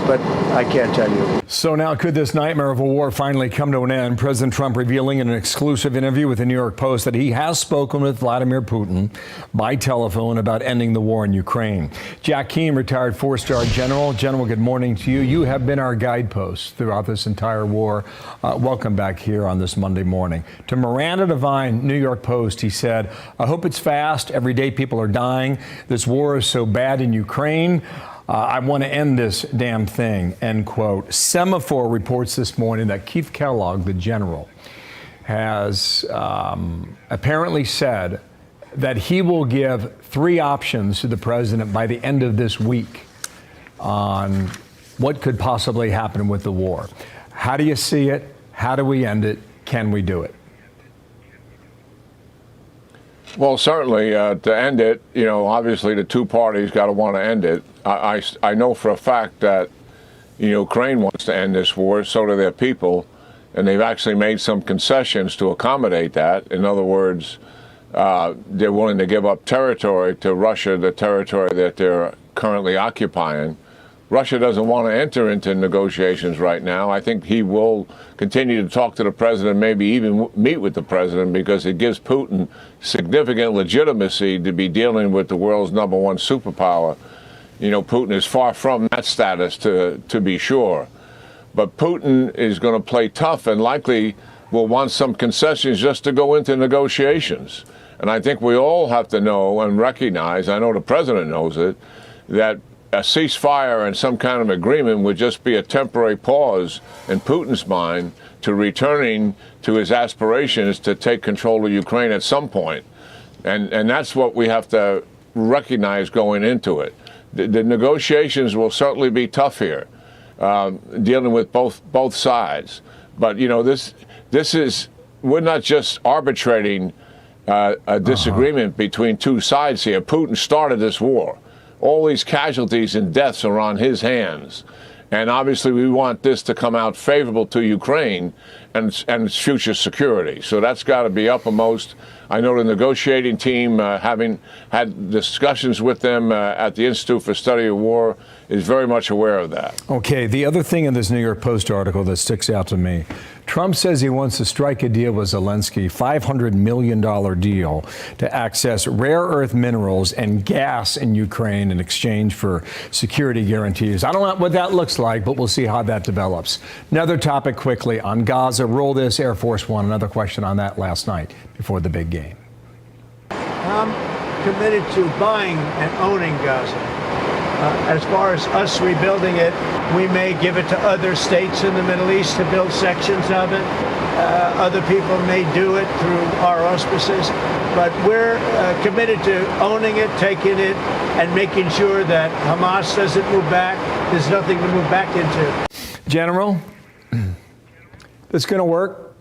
but I can't tell you. So now could this nightmare of a war finally come to an end? President Trump revealing in an exclusive interview with the New York Post that he has spoken with Vladimir Putin by telephone about ending the war in Ukraine. Jack Keane, retired four-star general. General, good morning to you. You have been our guidepost throughout this entire war. Welcome back here on this Monday morning. To Miranda Devine, New York Post, he said, I hope it's fast. Every day people are dying. This war is so bad in Ukraine. I want to end this damn thing, end quote. Semaphore reports this morning that Keith Kellogg, the general, has apparently said that he will give 3 options to the president by the end of this week on what could possibly happen with the war. How do you see it? How do we end it? Can we do it? Well, certainly to end it, obviously the two parties got to want to end it. I know for a fact that Ukraine wants to end this war, so do their people, and they've actually made some concessions to accommodate that. In other words, they're willing to give up territory to Russia, the territory that they're currently occupying. Russia doesn't want to enter into negotiations right now. I think he will continue to talk to the president, maybe even meet with the president, because it gives Putin significant legitimacy to be dealing with the world's #1 superpower. Putin is far from that status, to be sure. But Putin is going to play tough and likely will want some concessions just to go into negotiations. And I think we all have to know and recognize, I know the president knows it, that a ceasefire and some kind of agreement would just be a temporary pause in Putin's mind to returning to his aspirations to take control of Ukraine at some point. And that's what we have to recognize going into it. The negotiations will certainly be tough here, dealing with both sides. But, this is, we're not just arbitrating a disagreement between two sides here. Putin started this war. All these casualties and deaths are on his hands. And obviously we want this to come out favorable to Ukraine and its future security. So that's got to be uppermost. I know the negotiating team, having had discussions with them at the Institute for Study of War, is very much aware of that. Okay, the other thing in this New York Post article that sticks out to me, Trump says he wants to strike a deal with Zelensky, $500 million deal to access rare earth minerals and gas in Ukraine in exchange for security guarantees. I don't know what that looks like, but we'll see how that develops. Another topic quickly on Gaza. Roll this, Air Force One. Another question on that last night before the big game. I'm committed to buying and owning Gaza. As far as us rebuilding it, we may give it to other states in the Middle East to build sections of it. Other people may do it through our auspices. But we're committed to owning it, taking it, and making sure that Hamas doesn't move back. There's nothing to move back into. General, this going to work?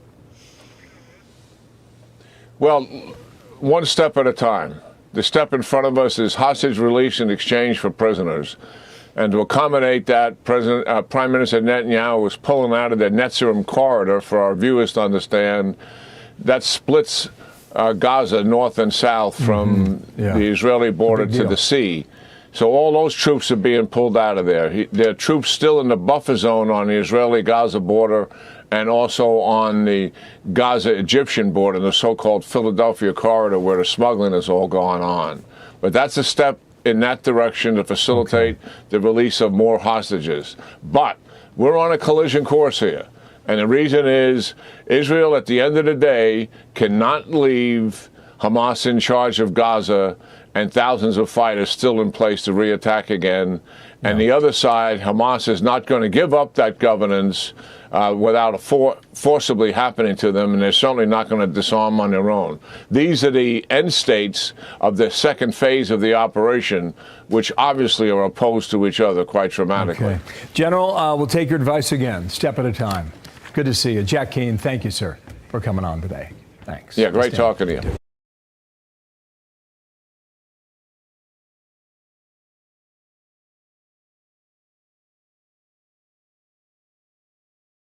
Well, one step at a time. The step in front of us is hostage release in exchange for prisoners. And to accommodate that, Prime Minister Netanyahu was pulling out of the Netzarim corridor, for our viewers to understand. That splits Gaza north and south from the Israeli border to the sea. So all those troops are being pulled out of there. There are troops still in the buffer zone on the Israeli-Gaza border and also on the Gaza-Egyptian border, the so-called Philadelphia corridor, where the smuggling is all going on. But that's a step in that direction to facilitate the release of more hostages. But we're on a collision course here. And the reason is Israel, at the end of the day, cannot leave Hamas in charge of Gaza and thousands of fighters still in place to reattack again. And the other side, Hamas, is not going to give up that governance without a forcibly happening to them, and they're certainly not going to disarm on their own. These are the end states of the second phase of the operation, which obviously are opposed to each other quite dramatically. Okay. General, we'll take your advice again, step at a time. Good to see you. Jack Keane, thank you, sir, for coming on today. Thanks. Yeah, great talking to you.